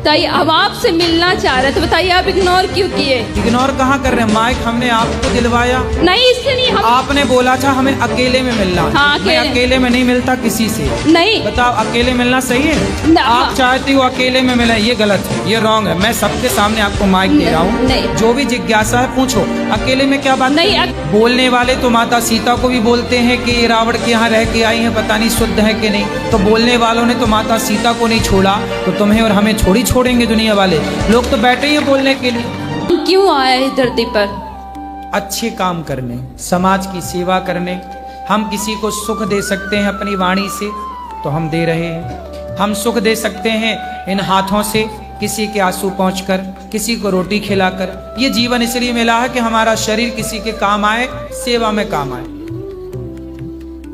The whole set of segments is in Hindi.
बताइए, हम आपसे मिलना चाह रहे थे, बताइए आप इग्नोर क्यों किए? इग्नोर कहाँ कर रहे हैं? माइक हमने आपको दिलवाया। नहीं, इससे नहीं। हम आपने बोला था हमें अकेले में मिलना। हाँ, मैं अकेले में नहीं मिलता किसी से। नहीं, बताओ, अकेले मिलना सही है? आप चाहती हो अकेले में मिले, ये गलत है, ये रॉन्ग है। मैं सबके सामने आपको माइक दे रहा हूँ, जो भी जिज्ञासा है पूछो। अकेले में क्या बात नहीं? बोलने वाले तो माता सीता को भी बोलते हैं कि रावण के यहाँ रह के आई है, पता नहीं शुद्ध है कि नहीं। तो बोलने वालों ने तो माता सीता को नहीं छोड़ा, तो तुम्हें और हमें थोड़ी छोड़ेंगे दुनिया वाले। लोग तो बैठे ही हैं बोलने के लिए। क्यों आए इस धरती पर? अच्छे काम करने, समाज की सेवा करने। हम किसी को सुख दे सकते हैं अपनी वाणी से, तो हम दे रहे हैं। हम सुख दे सकते हैं इन हाथों से, किसी के आंसू पहुंचकर, किसी को रोटी खिलाकर। ये जीवन इसलिए मिला है कि हमारा शरीर किसी के काम आए, सेवा में काम आए।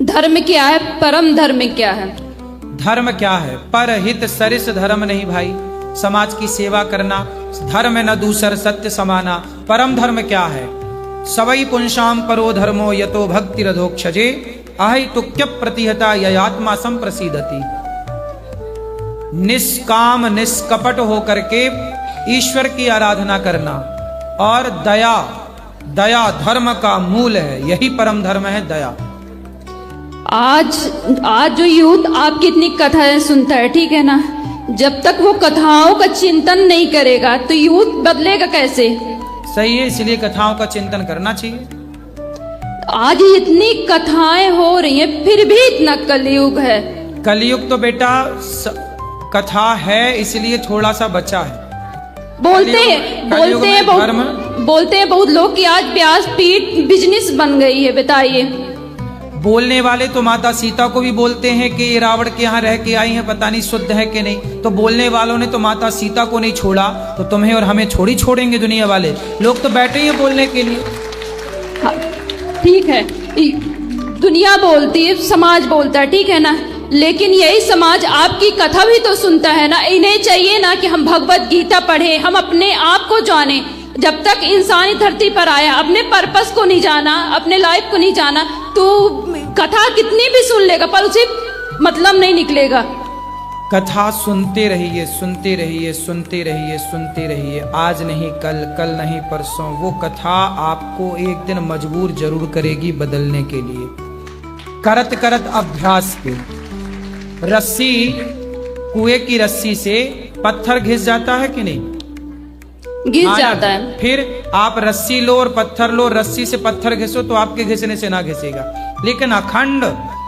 धर्म क्या है? परम धर्म क्या है? धर्म क्या है? परहित सरिस धर्म नहीं भाई। समाज की सेवा करना धर्म न दूसर सत्य समाना। परम धर्म क्या है? सवै पुंसाम परो धर्मो यतो भक्ति रधोक्षजे अहितुक्य प्रतिहता ययात्मा संप्रसीदति। निष्काम निष्कपट होकर के ईश्वर की आराधना करना और दया, दया धर्म का मूल है। यही परम धर्म है, दया। आज जो यूथ आपकी इतनी कथाएं सुनता है, ठीक है ना, जब तक वो कथाओं का चिंतन नहीं करेगा तो यूथ बदलेगा कैसे? सही है, इसलिए कथाओं का चिंतन करना चाहिए। आज इतनी कथाएं हो रही हैं, फिर भी इतना कलयुग है। कलयुग तो बेटा कथा है, इसलिए थोड़ा सा बचा है। बोलते हैं बहुत लोग कि आज व्यासपीठ बिजनेस बन गई है। बताइए, बोलने वाले तो माता सीता को भी बोलते हैं कि ये रावण के यहाँ रह के आई हैं, पता नहीं शुद्ध है कि नहीं। तो बोलने वालों ने तो माता सीता को नहीं छोड़ा, तो तुम्हें और हमें थोड़ी छोड़ेंगे दुनिया वाले। लोग तो बैठे ही हैं बोलने के लिए। हाँ, ठीक है, दुनिया बोलती है, समाज बोलता है, ठीक है ना, लेकिन यही समाज आपकी कथा भी तो सुनता है ना। इन्हें चाहिए ना कि हम भगवत गीता पढ़े, हम अपने आप को जाने। जब तक इंसान धरती पर आया, अपने पर्पस को नहीं जाना, अपने लाइफ को नहीं जाना, तो कथा कितनी भी सुन लेगा पर उसे मतलब नहीं निकलेगा। कथा सुनते रहिए, सुनते रहिए, सुनते रहिए, सुनते रहिए। आज नहीं कल, कल नहीं परसों, वो कथा आपको एक दिन मजबूर जरूर करेगी बदलने के लिए। करत करत अभ्यास के। रस्सी, कुएं की रस्सी से पत्थर घिस जाता है कि नहीं? घिस जाता है। फिर आप रस्सी लो और पत्थर लो, रस्सी से पत्थर घिसो तो आपके घिसने से ना घिसेगा। लेकिन अखंड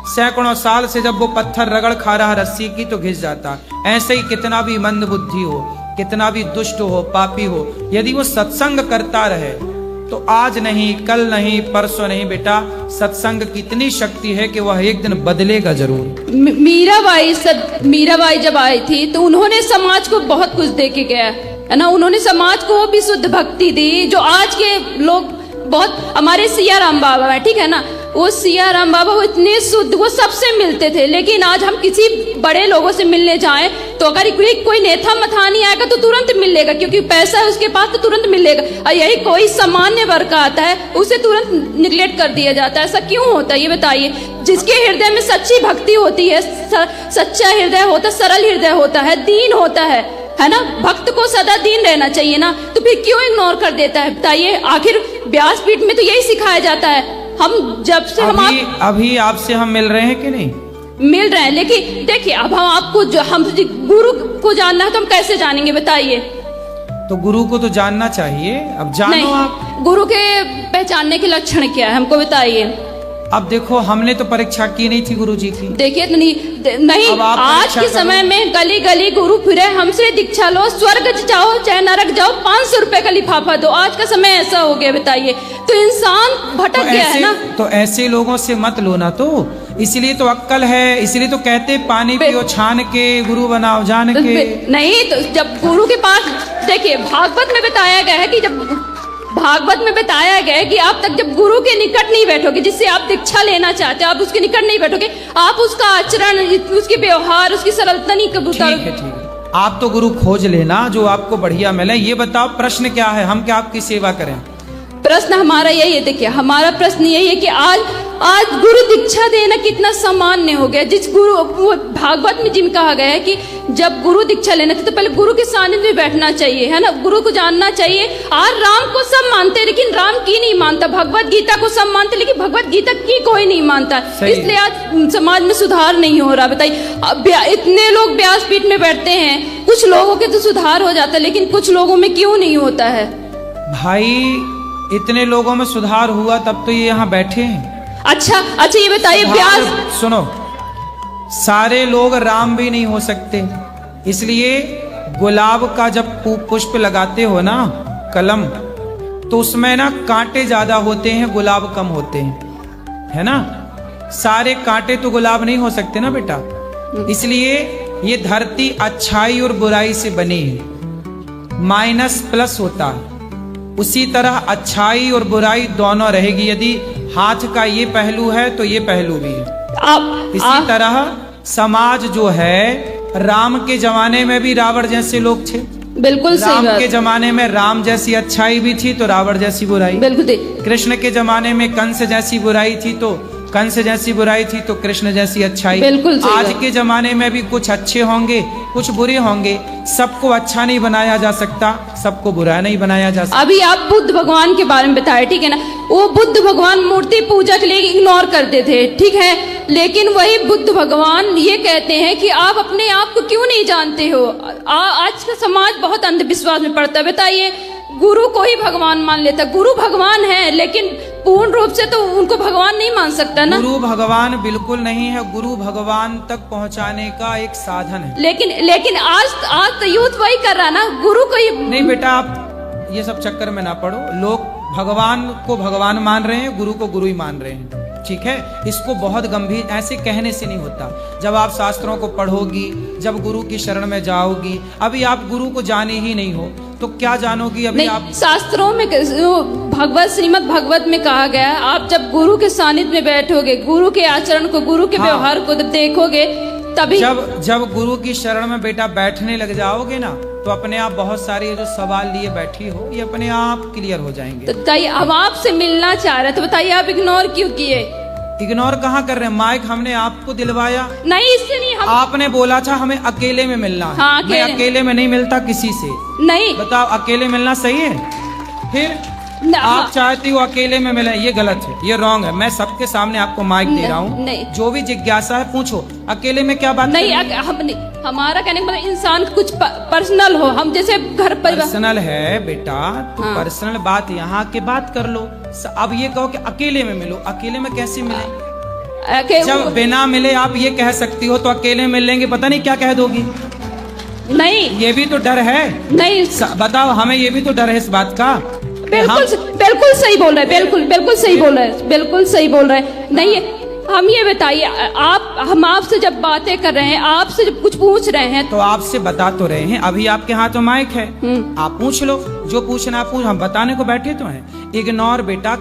सैकड़ों साल से जब वो पत्थर रगड़ खा रहा रस्सी की तो घिस जाता। ऐसे ही कितना भी मंद बुद्धि हो, कितना भी दुष्ट हो, पापी हो, यदि वो सत्संग करता रहे तो आज नहीं कल नहीं परसों नहीं बेटा, सत्संग की इतनी शक्ति है कि वह एक दिन बदलेगा जरूर। मीराबाई जब आई थी तो उन्होंने समाज को बहुत कुछ दे के गया है ना। उन्होंने समाज को भी शुद्ध भक्ति दी, जो आज के लोग बहुत, हमारे सिया राम बाबा है, ठीक है ना, वो सिया राम बाबा वो इतने शुद्ध, वो सबसे मिलते थे। लेकिन आज हम किसी बड़े लोगों से मिलने जाएं तो अगर कोई नेता मथानी आएगा तो तुरंत मिल लेगा, क्योंकि पैसा है उसके पास तो तुरंत मिल लेगा। और यही कोई सामान्य वर्ग का आता है उसे तुरंत निगलेक्ट कर दिया जाता है। ऐसा क्यों होता है ये बताइए? जिसके हृदय में सच्ची भक्ति होती है, सच्चा हृदय होता, सरल हृदय होता है, दीन होता है ना, भक्त को सदा दीन रहना चाहिए ना, तो फिर क्यों इग्नोर कर देता है? बताइए, आखिर व्यासपीठ में तो यही सिखाया जाता है। हम जब से अभी आपसे हम मिल रहे हैं कि नहीं? मिल रहे हैं, लेकिन देखिए अब हम गुरु को जानना है तो हम कैसे जानेंगे? बताइए। तो गुरु को तो जानना चाहिए, अब जानो आप। गुरु के पहचानने के लक्षण क्या है हमको बताइए। अब देखो, हमने तो परीक्षा की नहीं थी गुरु जी की। देखिए नहीं आज के समय में गली गली गुरु फिरे, हमसे दीक्षा लो, स्वर्ग जाओ चाहे नरक जाओ, 500 रुपए का लिफाफा दो। आज का समय ऐसा हो गया, बताइए। तो इंसान भटक गया है ना। तो ऐसे लोगों से मत लो ना, तो इसलिए तो अक्कल है, इसलिए तो कहते पानी पियो छान के, गुरु बनाओ जान के। नहीं, तो जब गुरु के पास, देखिए भागवत में बताया गया है कि आप तक जब गुरु के निकट नहीं बैठोगे, जिससे आप दीक्षा लेना चाहते हो, आप उसके निकट नहीं बैठोगे, आप उसका आचरण, उसके व्यवहार, उसकी सरलता नहीं कबूतर। ठीक है, आप तो गुरु खोज लेना जो आपको बढ़िया मिले। ये बताओ प्रश्न क्या है, हम क्या आपकी सेवा करें? प्रश्न हमारा यही है, देखिए हमारा प्रश्न यही है कि आज गुरु दीक्षा देना कितना सामान्य हो गया। जिस गुरु, वो भागवत में जिन कहा गया है कि जब गुरु दीक्षा लेना चाहिए तो पहले गुरु के सानिध्य में बैठना चाहिए, है ना, गुरु को जानना चाहिए। आज राम को सब मानते हैं लेकिन राम की नहीं मानता, भगवत गीता को सब मानते लेकिन भगवत गीता की कोई नहीं मानता, इसलिए आज समाज में सुधार नहीं हो रहा। बताइए, इतने लोग व्यासपीठ में बैठते हैं, कुछ लोगों के तो सुधार हो जाता है लेकिन कुछ लोगों में क्यों नहीं होता है? भाई इतने लोगों में सुधार हुआ तब तो ये यहाँ बैठे हैं। अच्छा ये बताइए, व्यास सुनो, सारे लोग राम भी नहीं हो सकते, इसलिए गुलाब का जब पुष्प लगाते हो ना, कलम, तो उसमें ना कांटे ज्यादा होते हैं, गुलाब कम होते हैं, है ना। सारे कांटे तो गुलाब नहीं हो सकते ना बेटा, इसलिए ये धरती अच्छाई और बुराई से बनी है, माइनस प्लस होता है। उसी तरह अच्छाई और बुराई दोनों रहेगी, यदि हाथ का ये पहलू है तो ये पहलू भी है। इसी तरह समाज जो है, राम के जमाने में भी रावण जैसे लोग थे, बिल्कुल सही बात। राम के जमाने में राम जैसी अच्छाई भी थी तो रावण जैसी बुराई, बिल्कुल। कृष्ण के जमाने में कंस जैसी बुराई थी तो कंस जैसी बुराई थी तो कृष्ण जैसी अच्छाई। बिल्कुल सही आज बात। के जमाने में भी कुछ अच्छे होंगे कुछ बुरे होंगे, सबको अच्छा नहीं बनाया जा सकता, सबको बुरा नहीं बनाया जा सकता। अभी आप बुद्ध भगवान के बारे में बताए, ठीक है ना, वो बुद्ध भगवान मूर्ति पूजा के लिए इग्नोर करते थे, ठीक है, लेकिन वही बुद्ध भगवान ये कहते हैं कि आप अपने आप को क्यों नहीं जानते हो। आज का समाज बहुत अंधविश्वास में पड़ता है। बताइए, गुरु को ही भगवान मान लेता, गुरु भगवान है लेकिन पूर्ण रूप से तो उनको भगवान नहीं मान सकता ना। गुरु भगवान बिल्कुल नहीं है, गुरु भगवान तक पहुंचाने का एक साधन है। लेकिन आज तो यूथ वही कर रहा है ना, गुरु को ही नहीं बेटा, आप ये सब चक्कर में ना पड़ो। लोग भगवान को भगवान मान रहे हैं, गुरु को गुरु ही मान रहे हैं, ठीक है। इसको बहुत गंभीर ऐसे कहने से नहीं होता। जब आप शास्त्रों को पढ़ोगी, जब गुरु की शरण में जाओगी, अभी आप गुरु को जाने ही नहीं हो तो क्या जानोगी। अभी नहीं, आप शास्त्रों में भगवत श्रीमद् भागवत में कहा गया, आप जब गुरु के सानिध्य में बैठोगे, गुरु के आचरण को, गुरु के व्यवहार को देखोगे, तभी जब गुरु की शरण में बेटा बैठने लग जाओगे ना, तो अपने आप बहुत सारे जो सवाल लिए बैठी हो ये अपने आप क्लियर हो जाएंगे। तो बताइए, हम आपसे मिलना चाह रहे, तो बताइए आप इग्नोर क्यों किए? इग्नोर कहाँ कर रहे हैं? माइक हमने आपको दिलवाया नहीं, इससे नहीं। आपने बोला था हमें अकेले में मिलना है। हाँ, मैं अकेले में नहीं मिलता किसी से। नहीं, बताओ, अकेले मिलना सही है? फिर आप चाहती हो अकेले में मिले, ये गलत है, ये रॉन्ग है। मैं सबके सामने आपको माइक दे रहा हूँ, जो भी जिज्ञासा है पूछो। अकेले में क्या बात नहीं, हमारा कहने का मतलब इंसान कुछ पर्सनल हो, हम जैसे घर पर पर्सनल है बेटा, तो पर्सनल बात यहाँ के बात कर लो। अब ये कहो कि अकेले में मिलो, अकेले में कैसे मिले? जब बिना मिले आप ये कह सकती हो तो अकेले मिल लेंगे, पता नहीं क्या कह दोगी। नहीं, ये भी तो डर है। नहीं बताओ, हमें ये भी तो डर है इस बात का। बिल्कुल सही बोल रहे, बिल्कुल सही बोल रहे, बिल्कुल सही बोल रहे। नहीं, हम ये बताइए, हम आपसे जब बातें कर रहे हैं, आपसे जब कुछ पूछ रहे हैं, तो आपसे बता तो रहे हैं। अभी आपके हाथ में माइक है, आप पूछ लो, जो पूछना पूछ, हम बताने को बैठे तो हैं। इग्नोर बेटा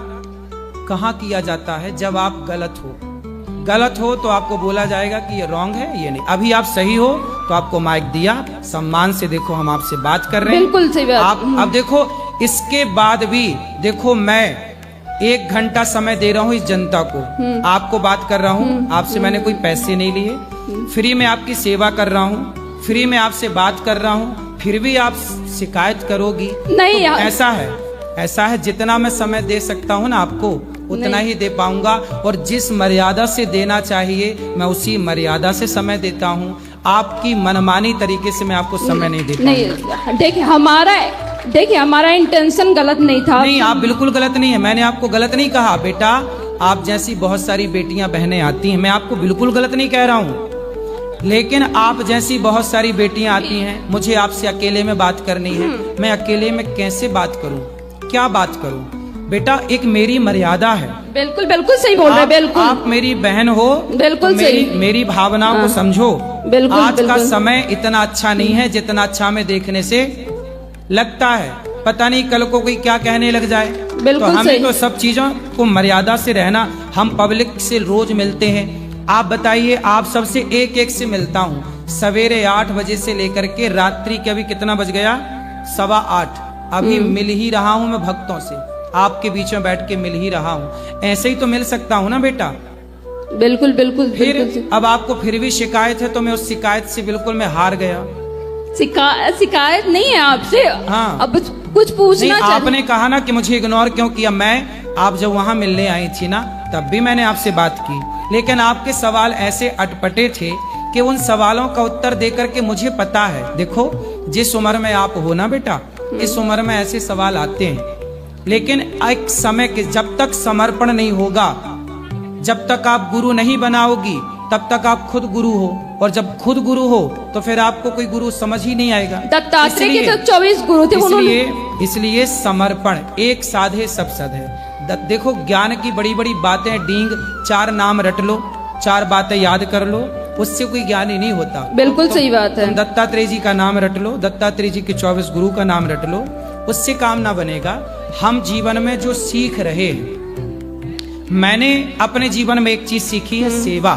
कहाँ किया जाता है? जब आप गलत हो तो आपको बोला जाएगा कि ये रॉन्ग है, ये नहीं। अभी आप सही हो तो आपको माइक दिया, सम्मान से देखो हम आपसे बात कर रहे हैं। बिल्कुल सही बात। आप अब देखो, इसके बाद भी देखो, मैं 1 घंटा समय दे रहा हूँ इस जनता को, आपको बात कर रहा हूँ, आपसे मैंने कोई पैसे नहीं लिए, फ्री में आपकी सेवा कर रहा हूँ, फ्री में आपसे बात कर रहा हूँ, फिर भी आप शिकायत करोगी। नहीं, तो ऐसा है जितना मैं समय दे सकता हूँ ना आपको, उतना ही दे पाऊंगा, और जिस मर्यादा से देना चाहिए मैं उसी मर्यादा से समय देता हूँ। आपकी मनमानी तरीके से मैं आपको समय नहीं देता। नहीं, देखिए हमारा इंटेंशन गलत नहीं था। नहीं, आप बिल्कुल गलत नहीं है, मैंने आपको गलत नहीं कहा बेटा। आप जैसी बहुत सारी बेटियां बहनें आती हैं, मैं आपको बिल्कुल गलत नहीं कह रहा हूँ, लेकिन आप जैसी बहुत सारी बेटियां आती हैं, मुझे आपसे अकेले में बात करनी है, मैं अकेले में कैसे बात करूं, क्या बात करूं? बेटा, एक मेरी मर्यादा है। बिल्कुल सही बोल रहे हैं। बिल्कुल, आप मेरी बहन हो, बिल्कुल तो मेरी भावनाओं को समझो। आज का समय इतना अच्छा नहीं है जितना अच्छा में देखने से लगता है। पता नहीं कल को कोई क्या कहने लग जाए। तो हमें तो सब चीजों को मर्यादा से रहना। हम पब्लिक से रोज मिलते हैं, आप बताइए, आप सबसे एक से मिलता हूँ, सवेरे 8 बजे से लेकर के रात्रि के अभी कितना बज गया, 8:15, अभी मिल ही रहा हूँ मैं भक्तों से, आपके बीच में बैठ के मिल ही रहा हूँ। ऐसे ही तो मिल सकता हूँ ना बेटा। बिल्कुल बिल्कुल फिर बिल्कुल। अब आपको फिर भी शिकायत है, तो मैं उस शिकायत से बिल्कुल मैं हार गया। शिकायत नहीं है आपसे। हाँ। अब कुछ पूछना नहीं, चाह आपने कहा ना कि मुझे इग्नोर क्यों किया। आप जब वहां मिलने आई थी ना, तब भी मैंने आपसे बात की, लेकिन आपके सवाल ऐसे अटपटे थे कि उन सवालों का उत्तर देकर के मुझे पता है, देखो जिस उम्र में आप हो ना बेटा, इस उम्र में ऐसे सवाल आते हैं, लेकिन एक समय के जब तक समर्पण नहीं होगा, जब तक आप गुरु नहीं बनाओगी, तब तक आप खुद गुरु हो, और जब खुद गुरु हो तो फिर आपको कोई गुरु समझ ही नहीं आएगा। दत्तात्रेय के तक 24 गुरु थे, इसलिए समर्पण, एक साधे सब सधे। देखो ज्ञान की बड़ी बड़ी बातें डींग, 4 नाम रट लो, 4 बातें याद कर लो, उससे कोई ज्ञान ही नहीं होता। बिल्कुल सही बात है। दत्तात्रेय जी का नाम रट लो, दत्तात्रेय जी के 24 गुरु का नाम रट लो, उससे काम ना बनेगा। हम जीवन में जो सीख रहे हैं, मैंने अपने जीवन में एक चीज सीखी है, सेवा।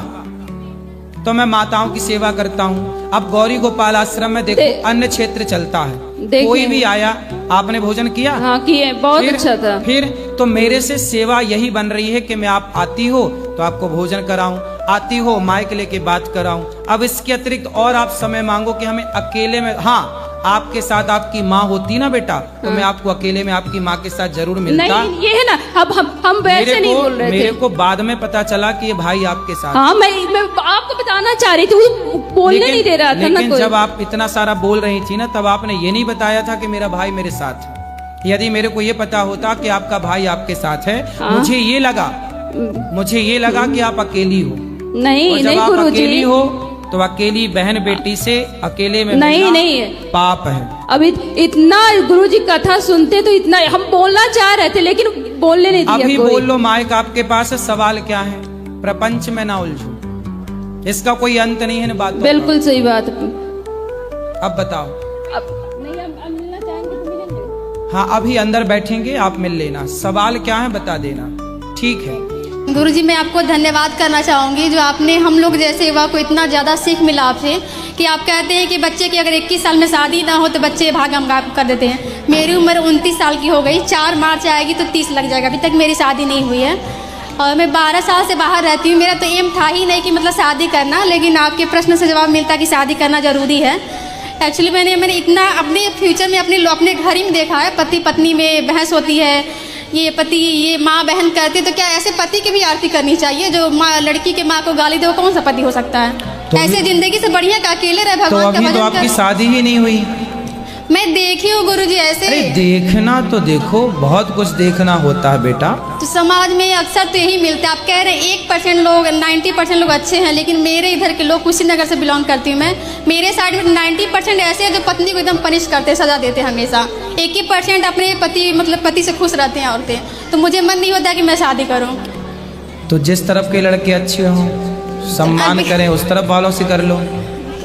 तो मैं माताओं की सेवा करता हूँ। अब गौरी गोपाल आश्रम में देखो अन्य क्षेत्र चलता है, कोई भी आया, आपने भोजन किया? हाँ किए, बहुत अच्छा था। फिर तो मेरे से सेवा यही बन रही है कि मैं आप आती हो तो आपको भोजन कराऊं, आती हो माइक लेके बात कराऊं। अब इसके अतिरिक्त और आप समय मांगो कि हमें अकेले में, हाँ आपके साथ आपकी माँ होती ना बेटा, तो मैं आपको अकेले में आपकी माँ के साथ जरूर मिलता। नहीं ये है ना, अब हम वैसे नहीं बोल रहे थे। मेरे को बाद में पता चला कि ये भाई आपके साथ। हाँ मैं आपको बताना चाह रही थी, वो बोलने नहीं दे रहा था ना कोई। जब आप इतना सारा बोल रही थी ना, तब आपने ये नहीं बताया था कि मेरा भाई मेरे साथ है। यदि मेरे को ये पता होता कि आपका भाई आपके साथ है, हाँ? मुझे ये लगा कि आप अकेली हो। नहीं नहीं गुरुजी, अकेली हो तो अकेली बहन बेटी से अकेले में नहीं पाप है। अब इतना गुरुजी कथा सुनते तो इतना हम बोलना चाह रहे थे, लेकिन बोलने नहीं दिया। अभी बोल लो, माइक आपके पास है, सवाल क्या है? प्रपंच में ना उलझो, इसका कोई अंत नहीं है ना बात। बिल्कुल सही बात। अब बताओ। अब नहीं, हम मिलना चाहेंगे तो मिलेंगे। हाँ अभी अंदर बैठेंगे, आप मिल लेना। सवाल क्या है बता देना, ठीक है? गुरुजी मैं आपको धन्यवाद करना चाहूँगी, जो आपने हम लोग जैसे युवा को इतना ज़्यादा सीख मिला आपसे, कि आप कहते हैं कि बच्चे की अगर 21 साल में शादी ना हो तो बच्चे भागम भाग कर देते हैं। मेरी उम्र 29 साल की हो गई, 4 मार्च आएगी तो 30 लग जाएगा, अभी तक मेरी शादी नहीं हुई है, और मैं 12 साल से बाहर रहती हूँ। मेरा तो एम था ही नहीं कि मतलब शादी करना, लेकिन आपके प्रश्न से जवाब मिलता कि शादी करना ज़रूरी है। एक्चुअली मैंने इतना अपने फ्यूचर में अपने घर ही में देखा है, पति पत्नी में बहस होती है, ये माँ बहन करते, तो क्या ऐसे पति की भी आरती करनी चाहिए जो माँ लड़की के माँ को गाली दे? वो कौन सा पति हो सकता है? तो ऐसे जिंदगी से बढ़िया का अकेले रहे, भगवान का भजन कर। तो आपकी शादी ही नहीं हुई? मैं देखी हूँ गुरुजी ऐसे। अरे देखना तो देखो, बहुत कुछ देखना होता है बेटा। तो समाज में अक्सर तो यही मिलता है। आप कह रहे हैं 1% लोग, 90% लोग अच्छे हैं, लेकिन मेरे इधर के लोग, कुशीनगर से बिलोंग करती हूँ मैं, मेरे साइड में 90% ऐसे हैं जो पत्नी को एकदम पनिश करते, सजा देते हमेशा। 1% अपने पति से खुश रहते हैं औरतें। तो मुझे मन नहीं होता कि मैं शादी करूँ। तो जिस तरफ के लड़के अच्छे हों, सम्मान करें, उस तरफ वालों से कर लो।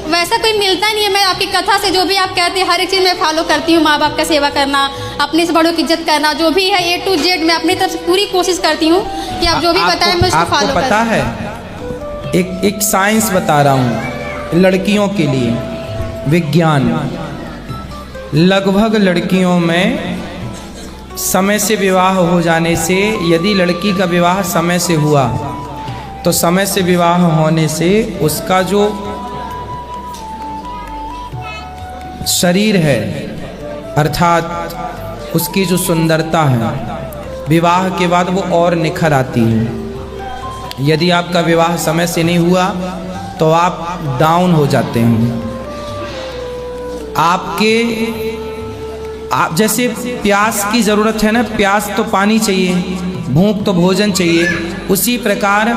वैसा कोई मिलता नहीं है। मैं आपकी कथा से जो भी आप कहते हैं हर एक चीज़ मैं फॉलो करती हूँ। माँ बाप का सेवा करना, अपने से बड़ों की इज्जत करना, जो भी है A to Z मैं अपनी तरफ से पूरी कोशिश करती हूँ कि आप जो भी बताएं मैं उसको फॉलो करूँ। पता है, एक साइंस बता रहा हूँ लड़कियों के लिए, विज्ञान। लगभग लड़कियों में समय से विवाह हो जाने से, यदि लड़की का विवाह समय से हुआ तो समय से विवाह होने से उसका जो शरीर है, अर्थात उसकी जो सुंदरता है, विवाह के बाद वो और निखर आती है। यदि आपका विवाह समय से नहीं हुआ तो आप डाउन हो जाते हैं। आप जैसे प्यास की ज़रूरत है ना, प्यास तो पानी चाहिए, भूख तो भोजन चाहिए, उसी प्रकार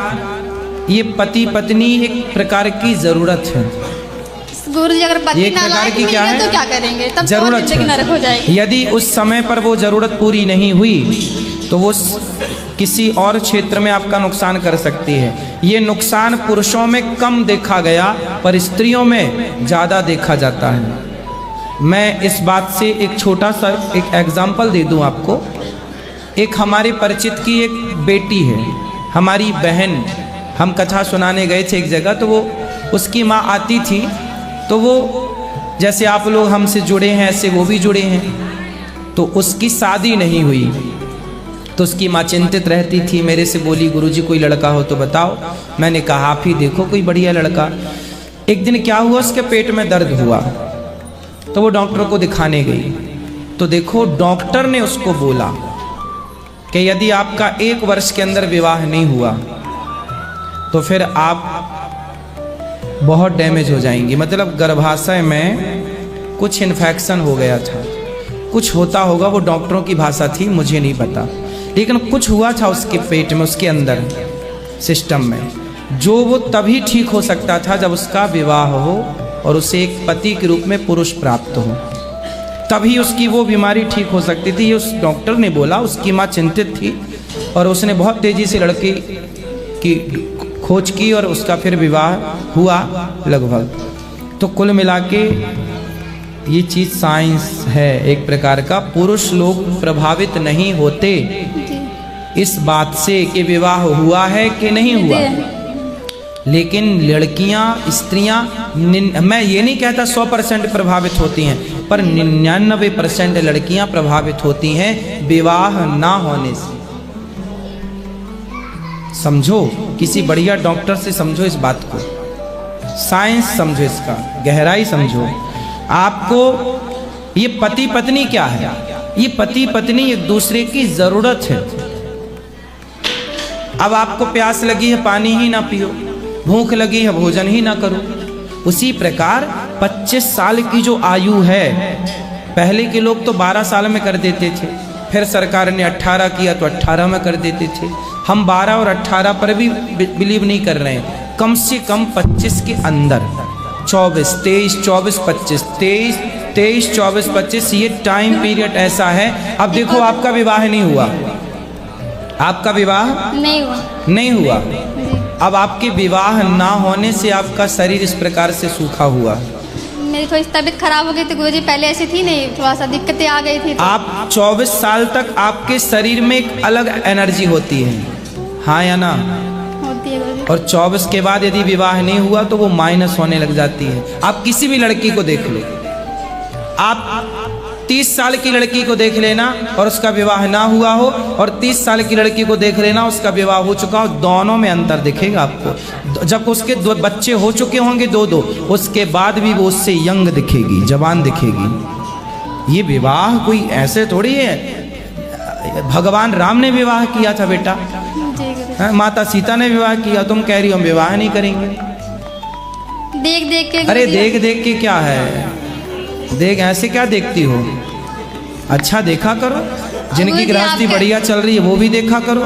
ये पति पत्नी एक प्रकार की ज़रूरत है। गुरुजी अगर पति ना लायक मिल गया तो क्या करेंगे? तब जरूरत जिंदगी नरक हो जाएगी। यदि उस समय पर वो जरूरत पूरी नहीं हुई तो वो किसी और क्षेत्र में आपका नुकसान कर सकती है। ये नुकसान पुरुषों में कम देखा गया पर स्त्रियों में ज़्यादा देखा जाता है। मैं इस बात से एक छोटा सा एक एग्जाम्पल दे दूं आपको। एक हमारे परिचित की एक बेटी है, हमारी बहन, हम कथा सुनाने गए थे एक जगह, तो वो उसकी माँ आती थी, तो वो जैसे आप लोग हमसे जुड़े हैं ऐसे वो भी जुड़े हैं, तो उसकी शादी नहीं हुई। तो उसकी माँ चिंतित रहती थी, मेरे से बोली गुरुजी कोई लड़का हो तो बताओ। मैंने कहा आप ही देखो कोई बढ़िया लड़का। एक दिन क्या हुआ, उसके पेट में दर्द हुआ तो वो डॉक्टर को दिखाने गई। तो देखो डॉक्टर ने उसको बोला कि यदि आपका 1 वर्ष के अंदर विवाह नहीं हुआ तो फिर आप बहुत डैमेज हो जाएंगी। मतलब गर्भाशय में कुछ इन्फेक्शन हो गया था, कुछ होता होगा, वो डॉक्टरों की भाषा थी, मुझे नहीं पता, लेकिन कुछ हुआ था उसके पेट में, उसके अंदर सिस्टम में, जो वो तभी ठीक हो सकता था जब उसका विवाह हो और उसे एक पति के रूप में पुरुष प्राप्त हो, तभी उसकी वो बीमारी ठीक हो सकती थी। ये उस डॉक्टर ने बोला। उसकी माँ चिंतित थी और उसने बहुत तेजी से लड़की की खोज की और उसका फिर विवाह हुआ लगभग। तो कुल मिला के ये चीज़ साइंस है एक प्रकार का। पुरुष लोग प्रभावित नहीं होते इस बात से कि विवाह हुआ है कि नहीं हुआ, लेकिन लड़कियां, स्त्रियां, मैं ये नहीं कहता 100% प्रभावित होती हैं, पर 99% लड़कियां प्रभावित होती हैं विवाह ना होने से। समझो, किसी बढ़िया डॉक्टर से समझो इस बात को, साइंस समझो, इसका गहराई समझो। आपको ये पति पत्नी क्या है? ये पति पत्नी एक दूसरे की जरूरत है। अब आपको प्यास लगी है, पानी ही ना पियो, भूख लगी है, भोजन ही ना करो। उसी प्रकार 25 साल की जो आयु है, पहले के लोग तो 12 साल में कर देते थे, फिर सरकार ने 18 किया तो 18 में कर देते थे। हम 12 और 18 पर भी बिलीव नहीं कर रहे हैं, कम से कम 25 के अंदर, 24, 23, 24, 25, 23, 24, 25, ये टाइम पीरियड ऐसा है। अब देखो आपका विवाह नहीं हुआ, आपका विवाह नहीं हुआ। अब आपके विवाह ना होने से आपका शरीर इस प्रकार से सूखा हुआ। मेरी थोड़ी तबीयत खराब हो गई थी गुरुजी, पहले ऐसी थी नहीं, थोड़ा सा दिक्कतें आ गई थी। आप 24 साल तक आपके शरीर में एक अलग एनर्जी होती है, हाँ या ना? होती है गुरुजी। और 24 के बाद यदि विवाह नहीं हुआ तो वो माइनस होने लग जाती है। आप किसी भी लड़की को देख लो, आप 30 साल की लड़की को देख लेना और उसका विवाह ना हुआ हो, और 30 साल की लड़की को देख लेना उसका विवाह हो चुका हो, दोनों में अंतर दिखेगा आपको। जब उसके 2 बच्चे हो चुके होंगे, 2-2, उसके बाद भी वो उससे यंग दिखेगी, जवान दिखेगी। ये विवाह कोई ऐसे थोड़ी है। भगवान राम ने विवाह किया था बेटा, माता सीता ने विवाह किया, तुम कह रही हो हम विवाह नहीं करेंगे। देख देख के। अरे देख देख के क्या है, देख ऐसे क्या देखती हो? अच्छा देखा करो, जिनकी गृहस्थी बढ़िया चल रही है वो भी देखा करो।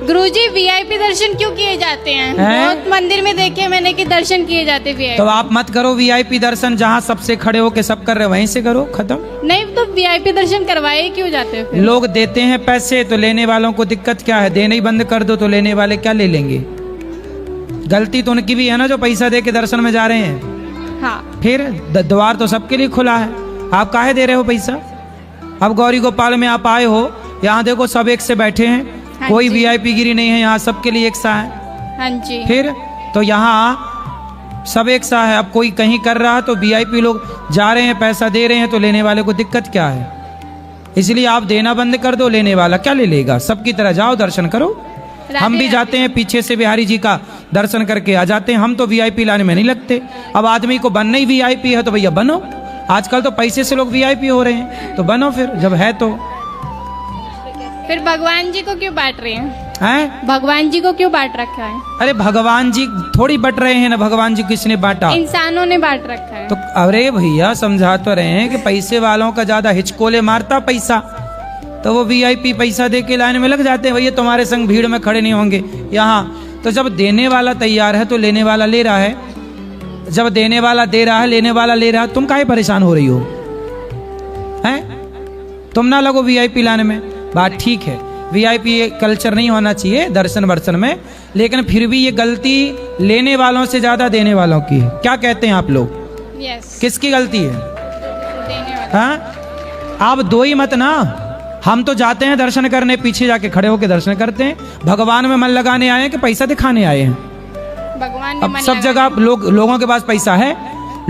गुरुजी वीआईपी दर्शन क्यों किए जाते हैं? बहुत मंदिर में देखे मैंने कि दर्शन किए जाते वीआईपी। तो आप मत करो वीआईपी दर्शन, जहाँ सबसे खड़े होके सब कर रहे वहीं से करो, खत्म। नहीं तो वीआईपी दर्शन करवाए क्यों जाते हैं फिर? लोग देते हैं पैसे तो लेने वालों को दिक्कत क्या है? देने ही बंद कर दो तो लेने वाले क्या ले लेंगे? गलती तो उनकी भी है ना जो पैसा दे के दर्शन में जा रहे हैं। हाँ। फिर द्वार तो सबके लिए खुला है, आप काहे दे रहे हो पैसा? अब गौरी गोपाल में आप आए हो, यहाँ देखो सब एक से बैठे हैं, हाँ, कोई वीआईपी गिरी नहीं है, यहाँ सबके लिए एक सा है। हाँ जी। फिर तो यहाँ सब एक सा है। अब कोई कहीं कर रहा है तो वीआईपी लोग जा रहे हैं, पैसा दे रहे हैं, तो लेने वाले को दिक्कत क्या है? इसलिए आप देना बंद कर दो, लेने वाला क्या ले लेगा? सबकी तरह जाओ दर्शन करो। हम भी जाते हैं, पीछे से बिहारी जी का दर्शन करके आ जाते हैं। हम तो वीआईपी लाने में नहीं लगते। अब आदमी को बनना ही वीआईपी है तो भैया बनो। आजकल तो पैसे से लोग वीआईपी हो रहे हैं, तो बनो फिर, जब है तो। फिर भगवान जी को क्यों बांट रहे हैं? हैं? भगवान जी को क्यों बांट रखा है? अरे भगवान जी थोड़ी बट रहे हैं ना, भगवान जी किसने बांटा? इंसानों ने बांट रखा है। तो अरे भैया समझा तो रहे हैं कि पैसे वालों का ज्यादा हिचकोले मारता पैसा, तो वो वीआईपी पैसा दे के लाइन में लग जाते हैं। भैया तुम्हारे संग भीड़ में खड़े नहीं होंगे यहाँ। तो जब देने वाला तैयार है तो लेने वाला ले रहा है, जब देने वाला दे रहा है, लेने वाला ले रहा है, तुम काहे परेशान हो रही हो? हैं? तुम ना लगो वीआईपी लाने में। बात ठीक है, वीआईपी कल्चर नहीं होना चाहिए दर्शन वर्शन में, लेकिन फिर भी ये गलती लेने वालों से ज्यादा देने वालों की है। क्या कहते हैं आप लोग? यस। किसकी गलती है? देने वाला। हाँ, आप दो ही मत ना। हम तो जाते हैं दर्शन करने, पीछे जाके खड़े होकर दर्शन करते हैं। भगवान में मन लगाने आए हैं कि पैसा दिखाने आए हैं? भगवान ने अब मन सब लगा- जगह लोगों के पास पैसा है,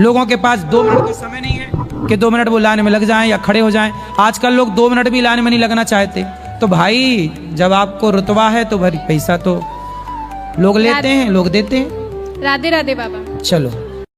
लोगों के पास 2 मिनट का समय नहीं है कि 2 मिनट वो लाइन में लग जाएं या खड़े हो जाएं। आजकल लोग 2 मिनट भी लाइन में नहीं लगना चाहते, तो भाई जब आपको रुतबा है तो भाई पैसा तो लोग लेते हैं, लोग देते हैं। राधे राधे बाबा। चलो।